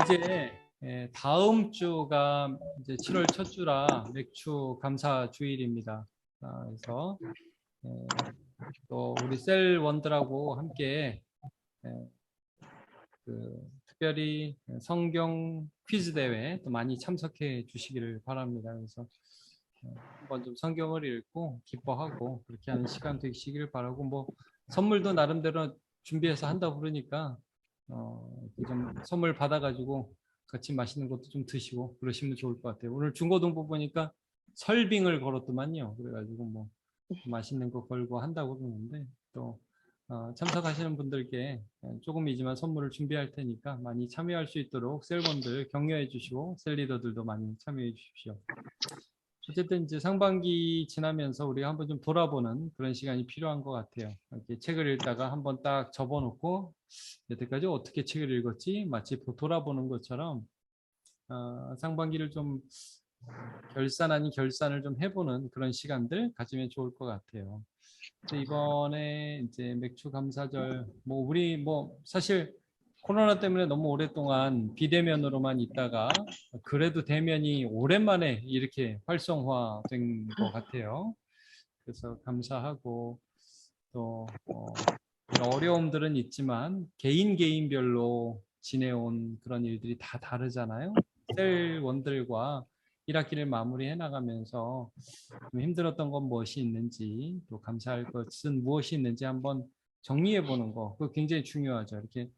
이제 다음 주가 이제 7월 첫 주라 맥주 감사 주일입니다. 그래서 또 우리 셀원들하고 함께 특별히 성경 퀴즈 대회 또 많이 참석해 주시기를 바랍니다. 그래서 한번 좀 성경을 읽고 기뻐하고 그렇게 하는 시간 되시기를 바라고, 뭐 선물도 나름대로 준비해서 한다고 그러니까 좀 선물 받아가지고 같이 맛있는 것도 좀 드시고 그러시면 좋을 것 같아요. 오늘 중고등부 보니까 설빙을 걸었더만요. 그래가지고 뭐 맛있는 거 걸고 한다고 그러는데, 또 참석하시는 분들께 조금이지만 선물을 준비할 테니까 많이 참여할 수 있도록 셀원들 격려해 주시고 셀리더들도 많이 참여해 주십시오. 어쨌든 이제 상반기 지나면서 우리가 한번 좀 돌아보는 그런 시간이 필요한 것 같아요. 이렇게 책을 읽다가 한번 딱 접어놓고 여태까지 어떻게 책을 읽었지 마치 돌아보는 것처럼 상반기를 좀 결산 아닌 결산을 좀 해보는 그런 시간들 가지면 좋을 것 같아요. 이번에 이제 맥주 감사절, 뭐 우리 뭐 사실 코로나 때문에 너무 오랫동안 비대면으로만 있다가 그래도 대면이 오랜만에 이렇게 활성화된 것 같아요. 그래서 감사하고, 또 어려움들은 있지만 개인별로 지내온 그런 일들이 다 다르잖아요. 셀원들과 1학기를 마무리해 나가면서 좀 힘들었던 건 무엇이 있는지, 또 감사할 것은 무엇이 있는지 한번 정리해 보는 거, 그거 굉장히 중요하죠. 이렇게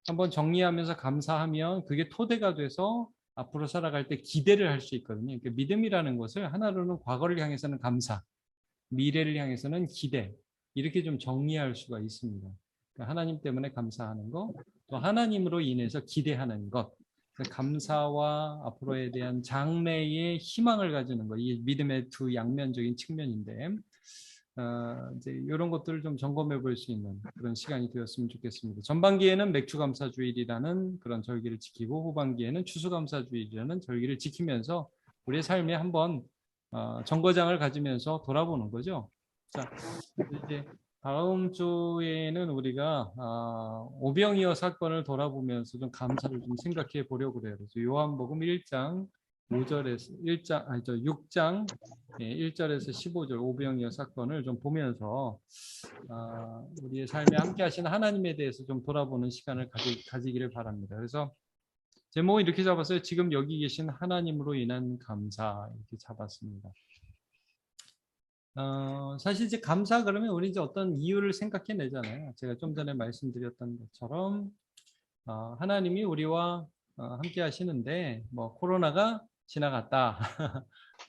한번 정리하면서 감사하면 그게 토대가 돼서 앞으로 살아갈 때 기대를 할 수 있거든요. 그러니까 믿음이라는 것을 하나로는 과거를 향해서는 감사, 미래를 향해서는 기대, 이렇게 좀 정리할 수가 있습니다. 그러니까 하나님 때문에 감사하는 것, 또 하나님으로 인해서 기대하는 것, 감사와 앞으로에 대한 장래의 희망을 가지는 것, 이 믿음의 두 양면적인 측면인데, 이제 이런 것들을 좀 점검해 볼 수 있는 그런 시간이 되었으면 좋겠습니다. 전반기에는 맥주감사주일이라는 그런 절기를 지키고, 후반기에는 추수감사주일이라는 절기를 지키면서 우리의 삶에 한번 정거장을 가지면서 돌아보는 거죠. 자, 이제 다음 주에는 우리가 오병이어 사건을 돌아보면서 좀 감사를 좀 생각해 보려고 그래요. 그래서 요한복음 1장 5절에서 6장 1절에서 15절 오병이어 사건을 좀 보면서 우리의 삶에 함께 하시는 하나님에 대해서 좀 돌아보는 시간을 가지기를 바랍니다. 그래서 제목을 이렇게 잡았어요. 지금 여기 계신 하나님으로 인한 감사, 이렇게 잡았습니다. 사실 이제 감사 그러면 우리 이제 어떤 이유를 생각해내잖아요. 제가 좀 전에 말씀드렸던 것처럼 하나님이 우리와 함께 하시는데, 뭐 코로나가 지나갔다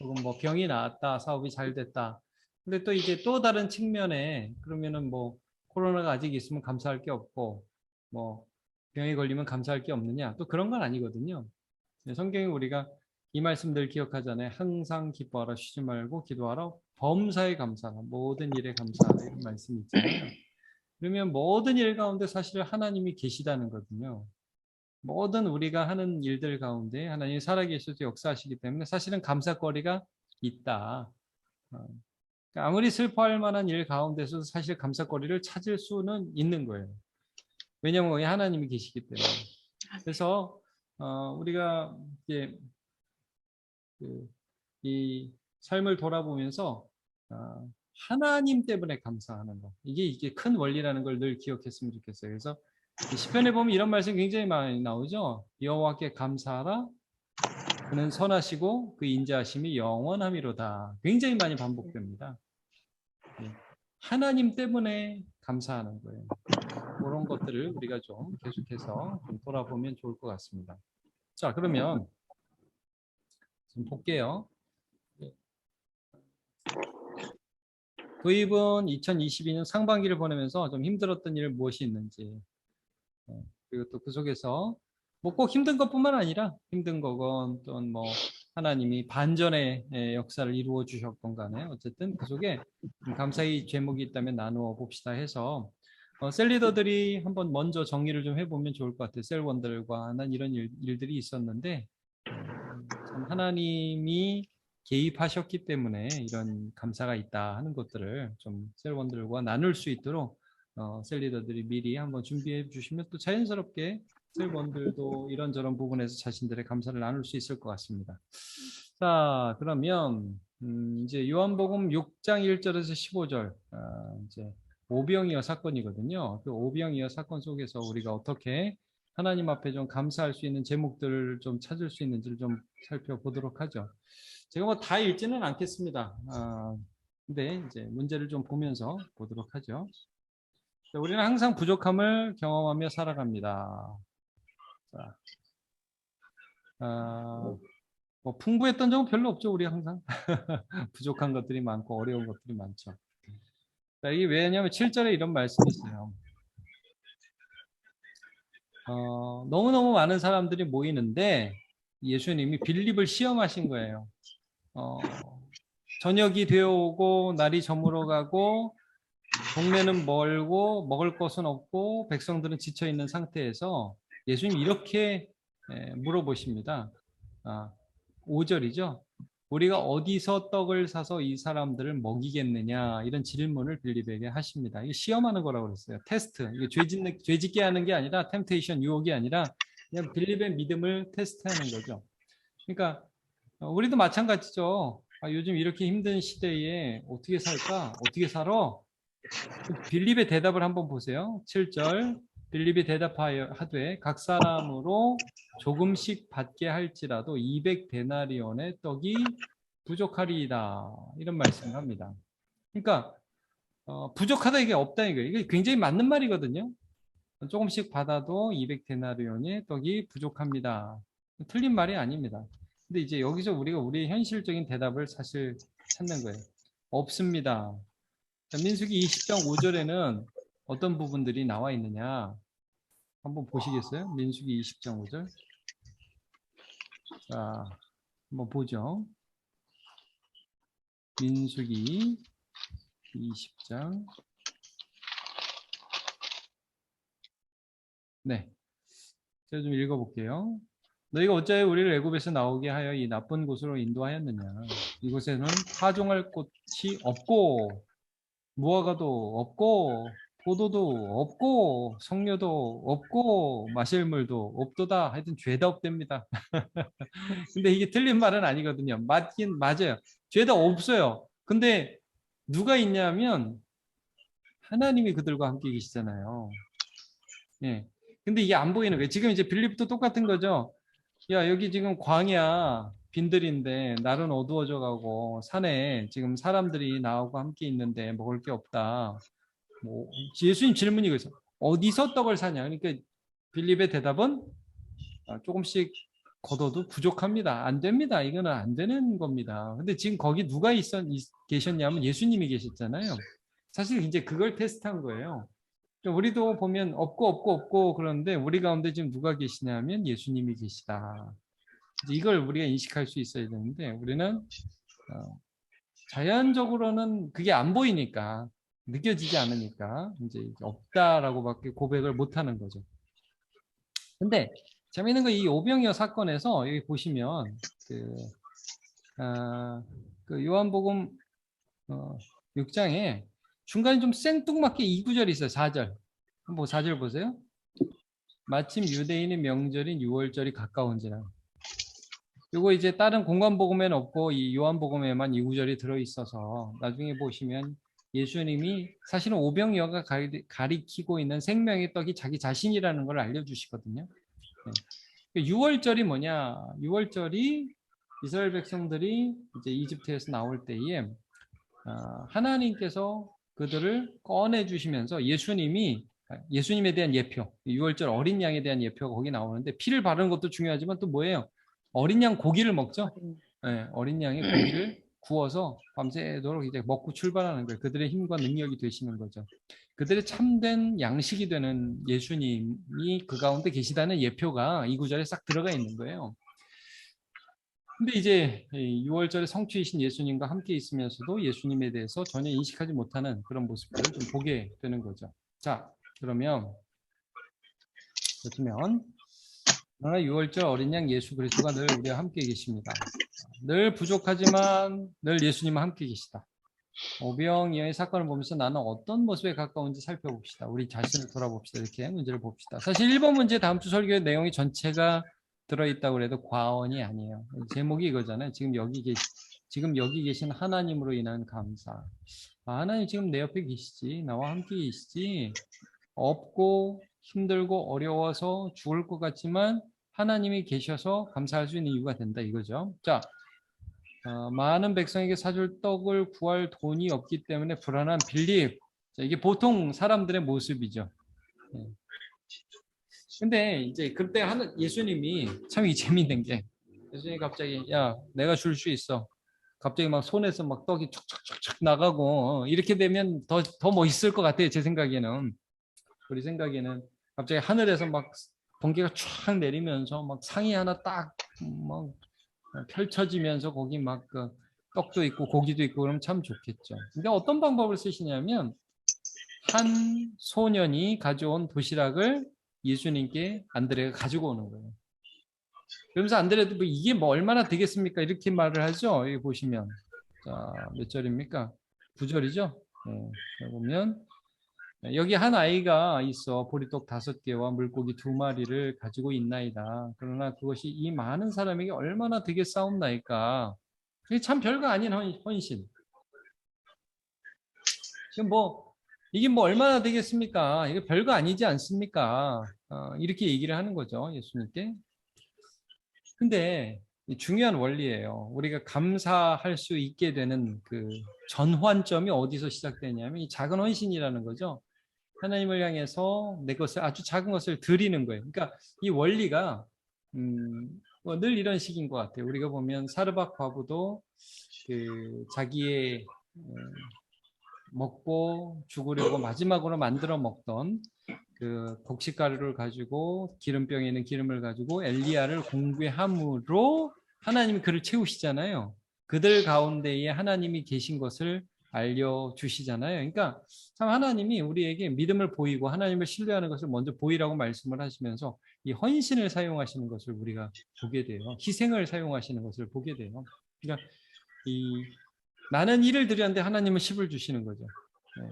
혹은 뭐 병이 나았다, 사업이 잘 됐다. 근데 또 이제 또 다른 측면에 그러면은 뭐 코로나가 아직 있으면 감사할 게 없고, 뭐 병에 걸리면 감사할 게 없느냐, 또 그런 건 아니거든요. 성경에 우리가 이 말씀들 기억하잖아요. 항상 기뻐하라, 쉬지 말고 기도하라, 범사에 감사하라, 모든 일에 감사하라, 이런 말씀이 있잖아요. 그러면 모든 일 가운데 사실 하나님이 계시다는 거거든요. 모든 우리가 하는 일들 가운데 하나님이 살아계셔서 역사하시기 때문에 사실은 감사거리가 있다. 그러니까 아무리 슬퍼할 만한 일 가운데서도 사실 감사거리를 찾을 수는 있는 거예요. 왜냐하면 거기 하나님이 계시기 때문에. 그래서 우리가 이제 이 삶을 돌아보면서 하나님 때문에 감사하는 것, 이게 큰 원리라는 걸 늘 기억했으면 좋겠어요. 그래서 시편에 보면 이런 말씀 굉장히 많이 나오죠. 여호와께 감사하라, 그는 선하시고 그 인자하심이 영원함이로다. 굉장히 많이 반복됩니다. 하나님 때문에 감사하는 거예요. 그런 것들을 우리가 좀 계속해서 좀 돌아보면 좋을 것 같습니다. 자, 그러면 좀 볼게요. 도입은 2022년 상반기를 보내면서 좀 힘들었던 일 무엇이 있는지, 그리고 또 그 속에서 뭐 꼭 힘든 것뿐만 아니라 힘든 거건 또는 뭐 하나님이 반전의 역사를 이루어 주셨건 간에 어쨌든 그 속에 감사의 제목이 있다면 나누어 봅시다 해서 셀리더들이 한번 먼저 정리를 좀 해보면 좋을 것 같아요. 셀원들과 난 이런 일들이 있었는데 참 하나님이 개입하셨기 때문에 이런 감사가 있다 하는 것들을 좀 셀원들과 나눌 수 있도록 셀리더들이 미리 한번 준비해 주시면 또 자연스럽게 학생분들도 이런저런 부분에서 자신들의 감사를 나눌 수 있을 것 같습니다. 자, 그러면 이제 요한복음 6장 1절에서 15절 이제 오병이어 사건이거든요. 그 오병이어 사건 속에서 우리가 어떻게 하나님 앞에 좀 감사할 수 있는 제목들을 좀 찾을 수 있는지를 좀 살펴보도록 하죠. 제가 뭐 다 읽지는 않겠습니다. 근데 이제 문제를 좀 보면서 보도록 하죠. 자, 우리는 항상 부족함을 경험하며 살아갑니다. 자, 뭐 풍부했던 적은 별로 없죠. 우리 항상 부족한 것들이 많고 어려운 것들이 많죠. 자, 이게 왜냐하면 7절에 이런 말씀이 있어요. 너무너무 많은 사람들이 모이는데 예수님이 빌립을 시험하신 거예요. 저녁이 되어오고 날이 저물어가고 동네는 멀고 먹을 것은 없고 백성들은 지쳐 있는 상태에서 예수님 이렇게 물어보십니다. 5절이죠. 우리가 어디서 떡을 사서 이 사람들을 먹이겠느냐 이런 질문을 빌립에게 하십니다. 이게 시험하는 거라고 그랬어요. 테스트. 이게 죄짓게 하는 게 아니라 템테이션 유혹이 아니라 그냥 빌립의 믿음을 테스트하는 거죠. 그러니까 우리도 마찬가지죠. 요즘 이렇게 힘든 시대에 어떻게 살까? 어떻게 살아? 빌립의 대답을 한번 보세요. 7절 빌립이 대답하여 하되 각 사람으로 조금씩 받게 할지라도 200데나리온의 떡이 부족하리이다. 이런 말씀을 합니다. 그러니까 부족하다 이게 없다 이거예요. 이게 굉장히 맞는 말이거든요. 조금씩 받아도 200데나리온의 떡이 부족합니다. 틀린 말이 아닙니다. 근데 이제 여기서 우리가 우리의 현실적인 대답을 사실 찾는 거예요. 없습니다. 민수기 20장 5절에는 어떤 부분들이 나와 있느냐 한번 보시겠어요? 민수기 20장 5절. 자, 한번 보죠. 민수기 20장. 네, 제가 좀 읽어볼게요. 너희가 어찌하여 우리를 애굽에서 나오게 하여 이 나쁜 곳으로 인도하였느냐. 이곳에는 파종할 곳이 없고 무화과도 없고 포도도 없고 석류도 없고 마실 물도 없도다. 하여튼 죄다 없답니다. 근데 이게 틀린 말은 아니거든요. 맞긴 맞아요. 죄다 없어요. 근데 누가 있냐면 하나님이 그들과 함께 계시잖아요. 예. 근데 이게 안 보이는 거예요. 지금 이제 빌립도 똑같은 거죠. 야, 여기 지금 광야 빈들인데 날은 어두워져 가고 산에 지금 사람들이 나하고 함께 있는데 먹을 게 없다. 뭐 예수님 질문이 그래서 어디서 떡을 사냐? 그러니까 빌립의 대답은 조금씩 걷어도 부족합니다. 안 됩니다. 이거는 안 되는 겁니다. 근데 지금 거기 누가 계셨냐면 예수님이 계셨잖아요. 사실 이제 그걸 테스트한 거예요. 그러니까 우리도 보면 없고 그러는데 우리 가운데 지금 누가 계시냐면 예수님이 계시다. 이걸 우리가 인식할 수 있어야 되는데 우리는 자연적으로는 그게 안 보이니까 느껴지지 않으니까 이제 없다라고밖에 고백을 못 하는 거죠. 근데 재미있는 건 이 오병이어 사건에서 여기 보시면 그 요한복음 6장에 중간에 좀 생뚱맞게 이 구절이 있어요. 4절. 한번 4절 보세요. 마침 유대인의 명절인 6월절이 가까운지라. 요거 이제 다른 공관복음에는 없고 이 요한복음에만 이 구절이 들어있어서 나중에 보시면 예수님이 사실은 오병이어가 가리키고 있는 생명의 떡이 자기 자신이라는 걸 알려주시거든요. 네. 6월절이 뭐냐? 6월절이 이스라엘 백성들이 이제 이집트에서 나올 때에 하나님께서 그들을 꺼내 주시면서 예수님에 대한 예표, 6월절 어린 양에 대한 예표가 거기 나오는데 피를 바르는 것도 중요하지만 또 뭐예요? 어린 양 고기를 먹죠. 네, 어린 양의 고기를 구워서 밤새도록 이제 먹고 출발하는 거예요. 그들의 힘과 능력이 되시는 거죠. 그들의 참된 양식이 되는 예수님이 그 가운데 계시다는 예표가 이 구절에 싹 들어가 있는 거예요. 근데 이제 6월절에 성취이신 예수님과 함께 있으면서도 예수님에 대해서 전혀 인식하지 못하는 그런 모습들을 좀 보게 되는 거죠. 자, 그러면 그러나 6월절 어린 양 예수 그리스도가 늘 우리와 함께 계십니다. 늘 부족하지만 늘 예수님과 함께 계시다. 오병이어의 사건을 보면서 나는 어떤 모습에 가까운지 살펴봅시다. 우리 자신을 돌아봅시다. 이렇게 문제를 봅시다. 사실 1번 문제 다음 주 설교의 내용이 전체가 들어있다고 해도 과언이 아니에요. 제목이 이거잖아요. 지금 여기 계신 하나님으로 인한 감사. 아, 하나님 지금 내 옆에 계시지. 나와 함께 계시지. 없고 힘들고 어려워서 죽을 것 같지만 하나님이 계셔서 감사할 수 있는 이유가 된다 이거죠. 자, 많은 백성에게 사줄 떡을 구할 돈이 없기 때문에 불안한 빌립. 자, 이게 보통 사람들의 모습이죠. 예. 근데 이제 그때 하는 예수님이 참 이 재밌는 게 예수님이 갑자기 야 내가 줄 수 있어. 갑자기 막 손에서 막 떡이 촉촉촉촉 나가고 이렇게 되면 더 멋있을 것 같아요. 제 생각에는. 우리 생각에는 갑자기 하늘에서 막 번개가 촥 내리면서 막 상이 하나 딱 막 펼쳐지면서 거기 막 그 떡도 있고 고기도 있고 그러면 참 좋겠죠. 근데 어떤 방법을 쓰시냐면 한 소년이 가져온 도시락을 예수님께 안드레가 가지고 오는 거예요. 그러면서 안드레도 뭐 이게 뭐 얼마나 되겠습니까? 이렇게 말을 하죠. 여기 보시면 자, 몇 절입니까? 9절이죠. 네, 보면 여기 한 아이가 있어 보리떡 5개와 물고기 2마리를 가지고 있나이다. 그러나 그것이 이 많은 사람에게 얼마나 되겠사옵나이까. 이게 참 별거 아닌 헌신. 이게 뭐 얼마나 되겠습니까? 이게 별거 아니지 않습니까? 이렇게 얘기를 하는 거죠, 예수님께. 근데 중요한 원리예요. 우리가 감사할 수 있게 되는 그 전환점이 어디서 시작되냐면 이 작은 헌신이라는 거죠. 하나님을 향해서 내 것을 아주 작은 것을 드리는 거예요. 그러니까 이 원리가 뭐늘 이런 식인 것 같아요. 우리가 보면 사르밧 과부도 그 자기의 먹고 죽으려고 마지막으로 만들어 먹던 그 곡식가루를 가지고 기름병에 있는 기름을 가지고 엘리야를 공개함으로 하나님이 그를 채우시잖아요. 그들 가운데에 하나님이 계신 것을 알려주시잖아요. 그러니까 참 하나님이 우리에게 믿음을 보이고 하나님을 신뢰하는 것을 먼저 보이라고 말씀을 하시면서 이 헌신을 사용하시는 것을 우리가 보게 돼요. 희생을 사용하시는 것을 보게 돼요. 그러니까 나는 1을 드렸는데 하나님은 10을 주시는 거죠. 네.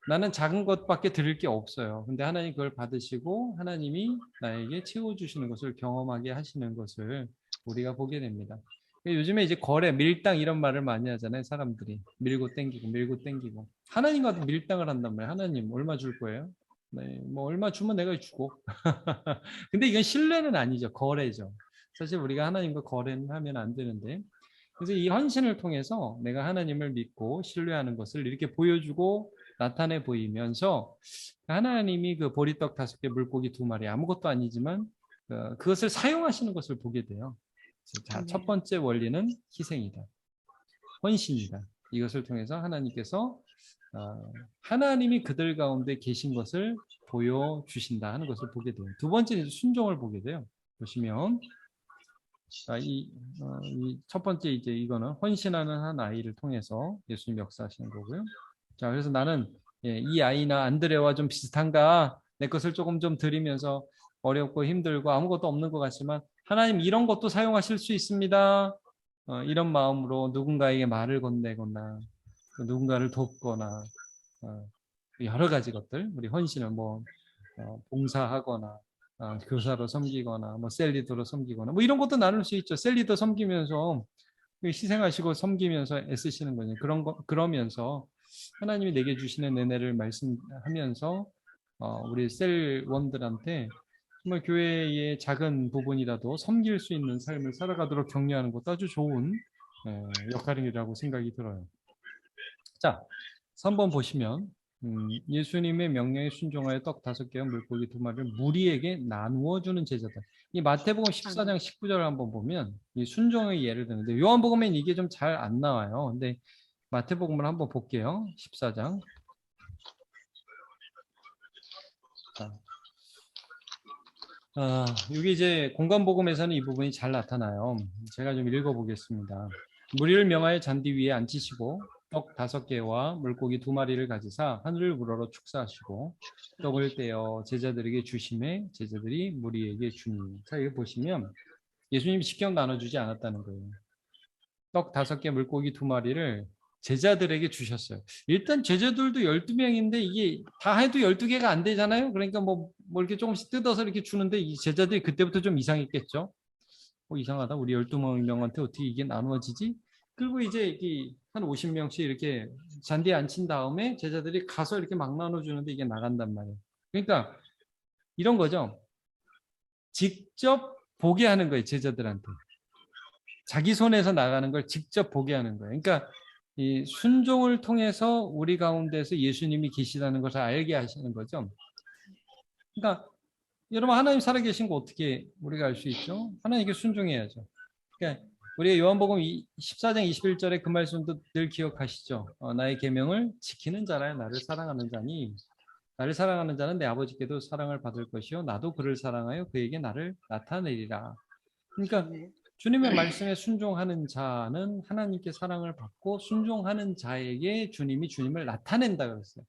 나는 작은 것밖에 드릴 게 없어요. 근데 하나님 그걸 받으시고 하나님이 나에게 채워주시는 것을 경험하게 하시는 것을 우리가 보게 됩니다. 요즘에 이제 거래, 밀당 이런 말을 많이 하잖아요. 사람들이. 밀고 땡기고 밀고 땡기고. 하나님과도 밀당을 한단 말이에요. 하나님 얼마 줄 거예요? 네, 뭐 얼마 주면 내가 주고. 근데 이건 신뢰는 아니죠. 거래죠. 사실 우리가 하나님과 거래는 하면 안 되는데. 그래서 이 헌신을 통해서 내가 하나님을 믿고 신뢰하는 것을 이렇게 보여주고 나타내 보이면서 하나님이 그 보리떡 5개, 물고기 2마리 아무것도 아니지만 그것을 사용하시는 것을 보게 돼요. 자, 첫 번째 원리는 희생이다. 헌신이다. 이것을 통해서 하나님께서 하나님이 그들 가운데 계신 것을 보여주신다 하는 것을 보게 돼요. 두 번째는 순종을 보게 돼요. 보시면 이 첫 번째 이제 이거는 헌신하는 한 아이를 통해서 예수님 역사하시는 거고요. 자, 그래서 나는 이 아이나 안드레와 좀 비슷한가? 내 것을 조금 좀 드리면서 어렵고 힘들고 아무것도 없는 것 같지만 하나님 이런 것도 사용하실 수 있습니다. 이런 마음으로 누군가에게 말을 건네거나 누군가를 돕거나 여러 가지 것들 우리 헌신을 뭐 봉사하거나 교사로 섬기거나 뭐 셀리더로 섬기거나 뭐 이런 것도 나눌 수 있죠. 셀리더 섬기면서 희생하시고 섬기면서 애쓰시는 거죠. 그러면서 하나님이 내게 주시는 은혜를 말씀하면서 우리 셀원들한테 정말 교회의 작은 부분이라도 섬길 수 있는 삶을 살아가도록 격려하는 것도 아주 좋은 역할이라고 생각이 들어요. 자, 3번 보시면 예수님의 명령에 순종하여 떡 5개와 물고기 2마리를 무리에게 나누어 주는 제자들. 이 마태복음 14장 19절을 한번 보면 이 순종의 예를 드는데 요한복음엔 이게 좀 잘 안 나와요. 근데 마태복음을 한번 볼게요. 14장. 여기 이제 공간복음에서는 이 부분이 잘 나타나요. 제가 좀 읽어보겠습니다. 무리를 명하여 잔디 위에 앉히시고 떡 5개와 물고기 2마리를 가지사 하늘을 우러러 축사하시고 떡을 떼어 제자들에게 주심에 제자들이 무리에게 주니. 자, 여기 보시면 예수님이 직접 나눠주지 않았다는 거예요. 떡 5개, 물고기 2마리를 제자들에게 주셨어요. 일단 제자들도 12명인데 이게 다 해도 12개가 안 되잖아요. 그러니까 뭐 이렇게 조금씩 뜯어서 이렇게 주는데 이 제자들이 그때부터 좀 이상했겠죠. 이상하다. 우리 12명한테 어떻게 이게 나누어지지? 그리고 이제 한 50명씩 이렇게 잔디에 앉힌 다음에 제자들이 가서 이렇게 막 나눠주는데 이게 나간단 말이에요. 그러니까 이런 거죠. 직접 보게 하는 거예요. 제자들한테. 자기 손에서 나가는 걸 직접 보게 하는 거예요. 그러니까 이 순종을 통해서 우리 가운데서 예수님이 계시다는 것을 알게 하시는 거죠. 그러니까 여러분 하나님 살아계신 거 어떻게 우리가 알 수 있죠? 하나님께 순종해야죠. 그러니까 우리가 요한복음 14장 21절에 그 말씀도 늘 기억하시죠. 나의 계명을 지키는 자라 나를 사랑하는 자니 나를 사랑하는 자는 내 아버지께도 사랑을 받을 것이요 나도 그를 사랑하여 그에게 나를 나타내리라. 그러니까 주님의 말씀에 순종하는 자는 하나님께 사랑을 받고 순종하는 자에게 주님이 주님을 나타낸다 그랬어요.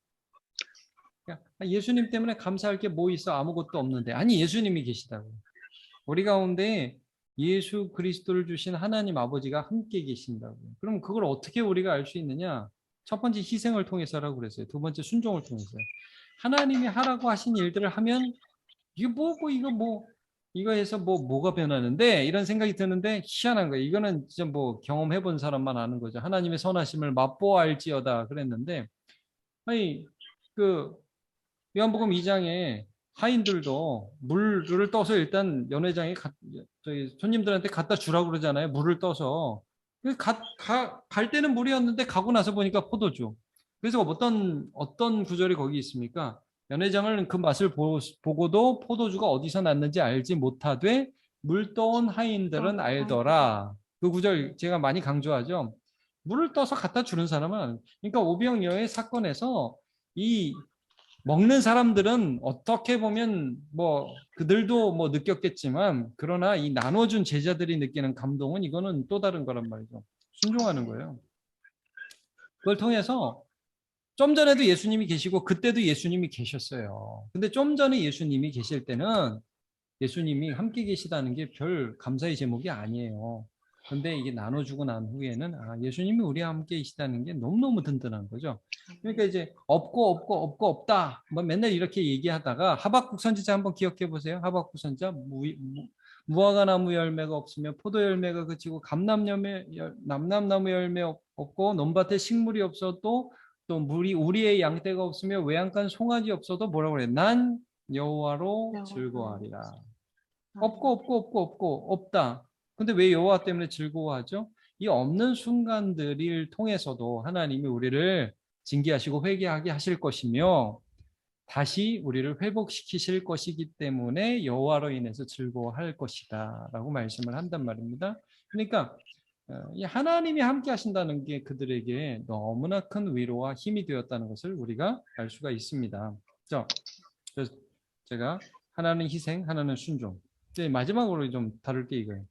그러니까 예수님 때문에 감사할 게 뭐 있어? 아무것도 없는데. 아니 예수님이 계시다고. 우리 가운데 예수 그리스도를 주신 하나님 아버지가 함께 계신다고. 그럼 그걸 어떻게 우리가 알 수 있느냐? 첫 번째 희생을 통해서라고 그랬어요. 두 번째 순종을 통해서요. 하나님이 하라고 하신 일들을 하면 이게 뭐고 이거 해서 뭐가 변하는데 이런 생각이 드는데 희한한 거예요. 이거는 진짜 뭐 경험해 본 사람만 아는 거죠. 하나님의 선하심을 맛보아 알지어다 그랬는데 아니 그 요한복음 2장에 하인들도 물을 떠서 일단 연회장에 저희 손님들한테 갖다 주라고 그러잖아요. 물을 떠서 갈 때는 물이었는데 가고 나서 보니까 포도주. 그래서 어떤 구절이 거기 있습니까? 연회장은 그 맛을 보고도 포도주가 어디서 났는지 알지 못하되 물 떠온 하인들은 알더라. 그 구절 제가 많이 강조하죠. 물을 떠서 갖다 주는 사람은 그러니까 오병이어의 사건에서 이 먹는 사람들은 어떻게 보면 그들도 느꼈겠지만 그러나 이 나눠준 제자들이 느끼는 감동은 이거는 또 다른 거란 말이죠. 순종하는 거예요. 그걸 통해서 좀 전에도 예수님이 계시고 그때도 예수님이 계셨어요. 근데 좀 전에 예수님이 계실 때는 예수님이 함께 계시다는 게 별 감사의 제목이 아니에요. 근데 이게 나눠주고 난 후에는 예수님이 우리와 함께 계시다는 게 너무너무 든든한 거죠. 그러니까 이제 없고 없다. 맨날 이렇게 얘기하다가 하박국 선지자 한번 기억해 보세요. 하박국 선지자 무화과 나무 열매가 없으며 포도 열매가 그치고 감람나무 열매 없고 논밭에 식물이 없어도 또 우리의 양떼가 없으며 외양간 송아지 없어도 뭐라고 그래? 난 여호와로 즐거워하리라. 없고 없다. 근데 왜 여호와 때문에 즐거워하죠? 이 없는 순간들을 통해서도 하나님이 우리를 징계하시고 회개하게 하실 것이며 다시 우리를 회복시키실 것이기 때문에 여호와로 인해서 즐거워할 것이다라고 말씀을 한단 말입니다. 그러니까 이 하나님이 함께 하신다는 게 그들에게 너무나 큰 위로와 힘이 되었다는 것을 우리가 알 수가 있습니다. 그래서 제가 하나는 희생, 하나는 순종. 마지막으로 좀 다룰 게 이거예요.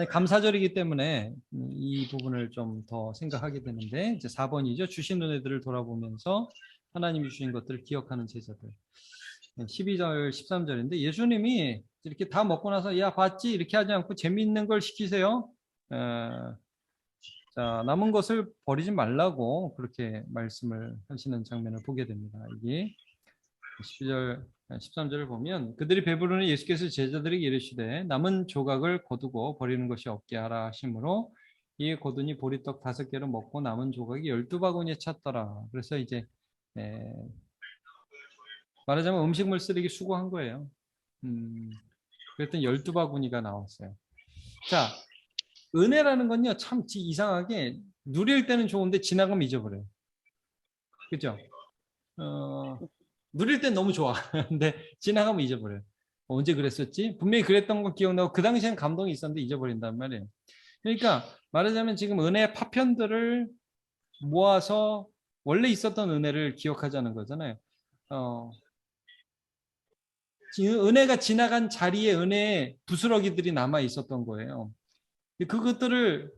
감사절이기 때문에 이 부분을 좀 더 생각하게 되는데 이제 4번이죠. 주신 은혜들을 돌아보면서 하나님이 주신 것들을 기억하는 제자들. 12절, 13절인데 예수님이 이렇게 다 먹고 나서 야 봤지? 이렇게 하지 않고 재미있는 걸 시키세요. 자, 남은 것을 버리지 말라고 그렇게 말씀을 하시는 장면을 보게 됩니다. 이게 12절, 13절을 보면 그들이 배부르니 예수께서 제자들에게 이르시되 남은 조각을 거두고 버리는 것이 없게 하라 하심으로 이에 거두니 보리떡 5개를 먹고 남은 조각이 12바구니에 찼더라. 그래서 이제 말하자면 음식물 쓰레기 수거한 거예요. 그랬더니 12바구니가 나왔어요. 자, 은혜라는 건요 참 이상하게 누릴 때는 좋은데 지나가면 잊어버려요. 그죠? 누릴 땐 너무 좋아. 근데 지나가면 잊어버려요. 언제 그랬었지? 분명히 그랬던 거 기억나고 그 당시엔 감동이 있었는데 잊어버린단 말이에요. 그러니까 말하자면 지금 은혜의 파편들을 모아서 원래 있었던 은혜를 기억하자는 거잖아요. 은혜가 지나간 자리에 은혜의 부스러기들이 남아 있었던 거예요. 그것들을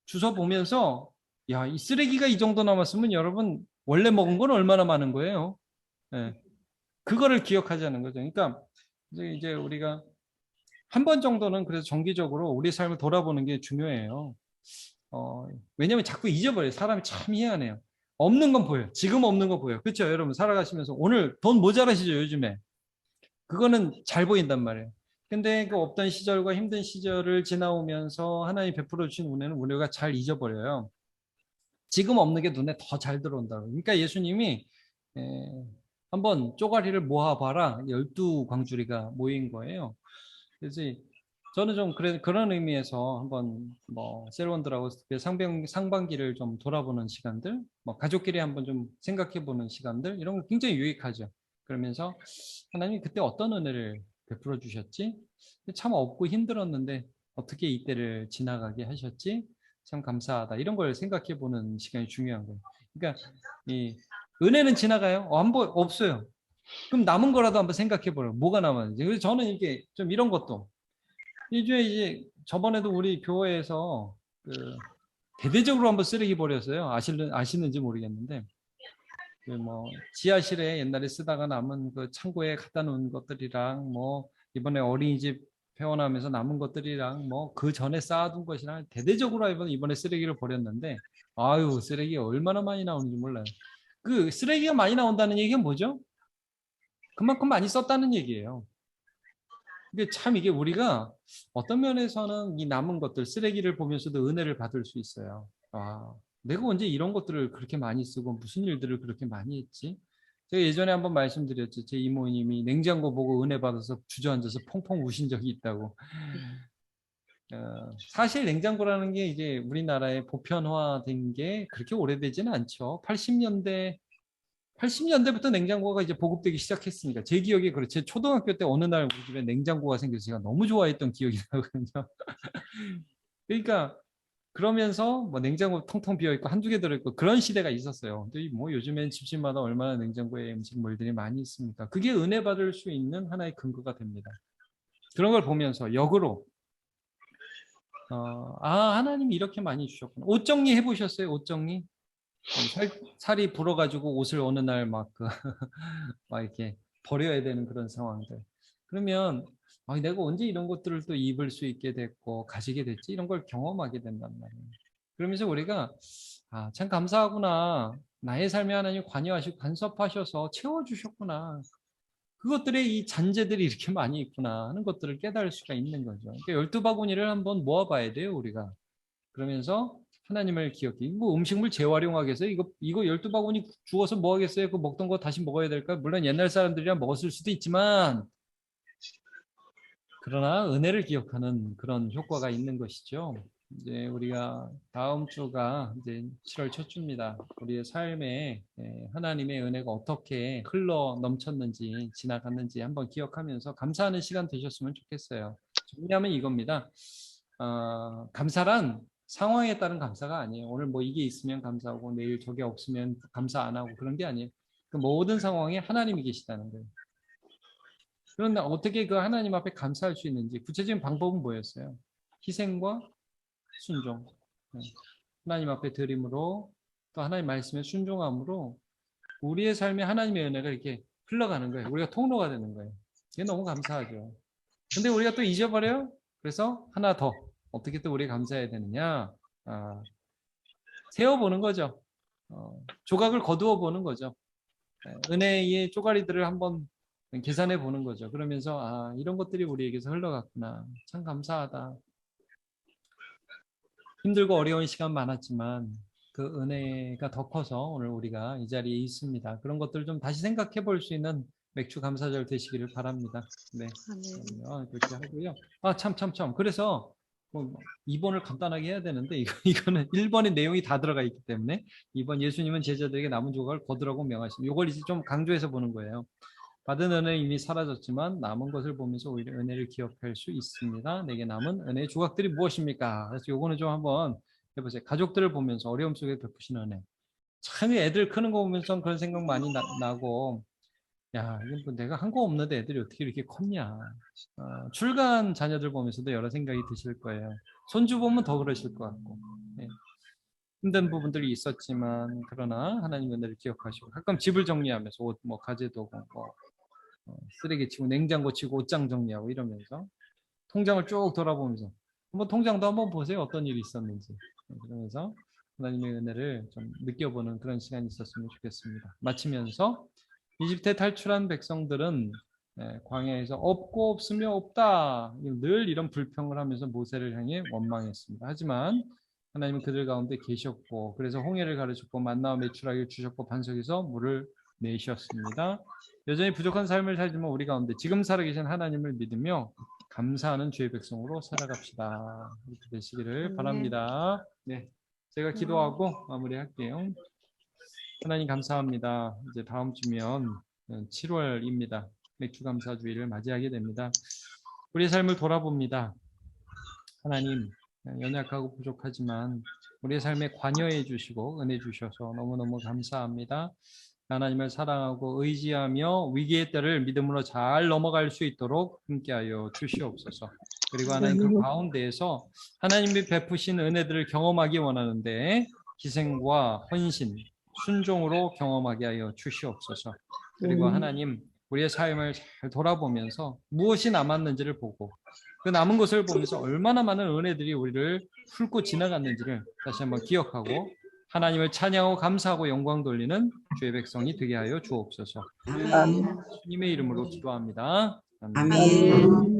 주워 보면서 야, 이 쓰레기가 이 정도 남았으면 여러분 원래 먹은 건 얼마나 많은 거예요. 네. 그거를 기억하자는 거죠. 그러니까 이제 우리가 한 번 정도는 그래서 정기적으로 우리 삶을 돌아보는 게 중요해요. 왜냐면 자꾸 잊어버려요. 사람이 참 희한해요. 없는 건 보여요. 지금 없는 거 보여요. 그렇죠? 여러분 살아가시면서 오늘 돈 모자라시죠? 요즘에. 그거는 잘 보인단 말이에요. 근데 그 없던 시절과 힘든 시절을 지나오면서 하나님 베풀어 주신 은혜는 우리가 잘 잊어버려요. 지금 없는 게 눈에 더 잘 들어온다. 그러니까 예수님이 에, 한번 쪼가리를 모아봐라. 12광주리가 모인 거예요. 그래서 저는 좀 그런 의미에서 한번 뭐 세로원들하고 상반기를 좀 돌아보는 시간들, 뭐 가족끼리 한번 좀 생각해보는 시간들 이런 거 굉장히 유익하죠. 그러면서 하나님이 그때 어떤 은혜를 베풀어 주셨지? 참 없고 힘들었는데 어떻게 이때를 지나가게 하셨지? 참 감사하다. 이런 걸 생각해 보는 시간이 중요한 거예요. 그러니까 이 은혜는 지나가요? 한번 없어요. 그럼 남은 거라도 한번 생각해 보려. 뭐가 남았는지. 그래서 저는 이게 좀 이런 것도 이제 저번에도 우리 교회에서 그 대대적으로 한번 쓰레기 버렸어요. 아시는지 모르겠는데 그 뭐 지하실에 옛날에 쓰다가 남은 그 창고에 갖다 놓은 것들이랑 뭐 이번에 어린이집 회원하면서 남은 것들이랑 뭐 그 전에 쌓아둔 것이랑 대대적으로 이번에 쓰레기를 버렸는데 아유 쓰레기가 얼마나 많이 나오는지 몰라요. 그 쓰레기가 많이 나온다는 얘기가 뭐죠? 그만큼 많이 썼다는 얘기예요. 이게 참 이게 우리가 어떤 면에서는 이 남은 것들 쓰레기를 보면서도 은혜를 받을 수 있어요. 아, 내가 언제 이런 것들을 그렇게 많이 쓰고 무슨 일들을 그렇게 많이 했지? 제가 예전에 한번 말씀드렸죠. 제 이모님이 냉장고 보고 은혜 받아서 주저앉아서 펑펑 우신 적이 있다고. 사실 냉장고라는 게 이제 우리나라에 보편화된 게 그렇게 오래되지는 않죠. 80년대부터 냉장고가 이제 보급되기 시작했으니까 제 기억에 그래. 제 초등학교 때 어느 날 우리 집에 냉장고가 생겨서 제가 너무 좋아했던 기억이 나거든요. 그러니까 그러면서 뭐 냉장고 텅텅 비어 있고 한두 개 들어 있고 그런 시대가 있었어요. 근데 뭐 요즘엔 집집마다 얼마나 냉장고에 음식물들이 많이 있습니까? 그게 은혜 받을 수 있는 하나의 근거가 됩니다. 그런 걸 보면서 역으로 하나님이 이렇게 많이 주셨구나. 옷 정리 해보셨어요? 옷 정리? 살이 불어가지고 옷을 어느 날 막 막 이렇게 버려야 되는 그런 상황들. 그러면 내가 언제 이런 것들을 또 입을 수 있게 됐고 가지게 됐지? 이런 걸 경험하게 된단 말이에요. 그러면서 우리가 참 감사하구나. 나의 삶에 하나님 관여하시고 간섭하셔서 채워주셨구나. 그것들의 이 잔재들이 이렇게 많이 있구나 하는 것들을 깨달을 수가 있는 거죠. 그러니까 12바구니를 한번 모아봐야 돼요, 우리가. 그러면서 하나님을 기억해. 뭐 음식물 재활용하기 위해서 이거 12바구니 주워서 뭐 하겠어요? 그 먹던 거 다시 먹어야 될까? 물론 옛날 사람들이랑 먹었을 수도 있지만 그러나 은혜를 기억하는 그런 효과가 있는 것이죠. 이제 우리가 다음 주가 이제 7월 첫 주입니다. 우리의 삶에 하나님의 은혜가 어떻게 흘러 넘쳤는지 지나갔는지 한번 기억하면서 감사하는 시간 되셨으면 좋겠어요. 정리하면 이겁니다. 감사란 상황에 따른 감사가 아니에요. 오늘 뭐 이게 있으면 감사하고 내일 저게 없으면 감사 안 하고 그런 게 아니에요. 그 모든 상황에 하나님이 계시다는 거예요. 그런데 어떻게 그 하나님 앞에 감사할 수 있는지 구체적인 방법은 뭐였어요? 희생과 순종. 네. 하나님 앞에 드림으로 또 하나님 말씀에 순종함으로 우리의 삶에 하나님의 은혜가 이렇게 흘러가는 거예요. 우리가 통로가 되는 거예요. 이게 너무 감사하죠. 근데 우리가 또 잊어버려요. 그래서 하나 더 어떻게 또 우리 감사해야 되느냐? 세워보는 거죠. 조각을 거두어 보는 거죠. 은혜의 쪼가리들을 한번 계산해 보는 거죠. 그러면서 이런 것들이 우리에게서 흘러갔구나. 참 감사하다. 힘들고 어려운 시간 많았지만 그 은혜가 더 커서 오늘 우리가 이 자리에 있습니다. 그런 것들 좀 다시 생각해 볼 수 있는 맥주 감사절 되시기를 바랍니다. 네. 그렇게 하고요. 참. 그래서 뭐 2번을 간단하게 해야 되는데 이거는 1번의 내용이 다 들어가 있기 때문에 2번 예수님은 제자들에게 남은 조각을 거두라고 명하십니다. 이걸 이제 좀 강조해서 보는 거예요. 받은 은혜는 이미 사라졌지만 남은 것을 보면서 오히려 은혜를 기억할 수 있습니다. 내게 남은 은혜의 조각들이 무엇입니까? 그래서 요거는 좀 한번 해보세요. 가족들을 보면서 어려움 속에 베푸신 은혜. 참 애들 크는 거 보면서 그런 생각 많이 나고 야, 이건 뭐 내가 한 거 없는데 애들이 어떻게 이렇게 컸냐. 출간 자녀들 보면서도 여러 생각이 드실 거예요. 손주 보면 더 그러실 것 같고. 예. 힘든 부분들이 있었지만 그러나 하나님 은혜를 기억하시고 가끔 집을 정리하면서 옷 뭐 가재도구 뭐 쓰레기 치고 냉장고 치고 옷장 정리하고 이러면서 통장을 쭉 돌아보면서 한번 통장도 한번 보세요. 어떤 일이 있었는지. 그러면서 하나님의 은혜를 좀 느껴보는 그런 시간이 있었으면 좋겠습니다. 마치면서 이집트에 탈출한 백성들은 광야에서 없고 없으며 없다 늘 이런 불평을 하면서 모세를 향해 원망했습니다. 하지만 하나님은 그들 가운데 계셨고 그래서 홍해를 가르쳤고 만나와 메추라기를 주셨고 반석에서 물을 내셨습니다. 여전히 부족한 삶을 살지만 우리 가운데 지금 살아계신 하나님을 믿으며 감사하는 주의 백성으로 살아갑시다. 이렇게 되시기를 바랍니다. 네, 제가 기도하고 마무리할게요. 하나님 감사합니다. 이제 다음 주면 7월입니다. 맥주감사주의를 맞이하게 됩니다. 우리의 삶을 돌아봅니다. 하나님, 연약하고 부족하지만 우리의 삶에 관여해 주시고 은혜 주셔서 너무너무 감사합니다. 하나님을 사랑하고 의지하며 위기의 때를 믿음으로 잘 넘어갈 수 있도록 함께하여 주시옵소서. 그리고 하나님 그 가운데에서 하나님이 베푸신 은혜들을 경험하기 원하는데 희생과 헌신, 순종으로 경험하게 하여 주시옵소서. 그리고 하나님 우리의 삶을 잘 돌아보면서 무엇이 남았는지를 보고 그 남은 것을 보면서 얼마나 많은 은혜들이 우리를 훑고 지나갔는지를 다시 한번 기억하고 하나님을 찬양하고 감사하고 영광 돌리는 주의 백성이 되게 하여 주옵소서. 주님의 이름으로 기도합니다. 아멘. 아멘.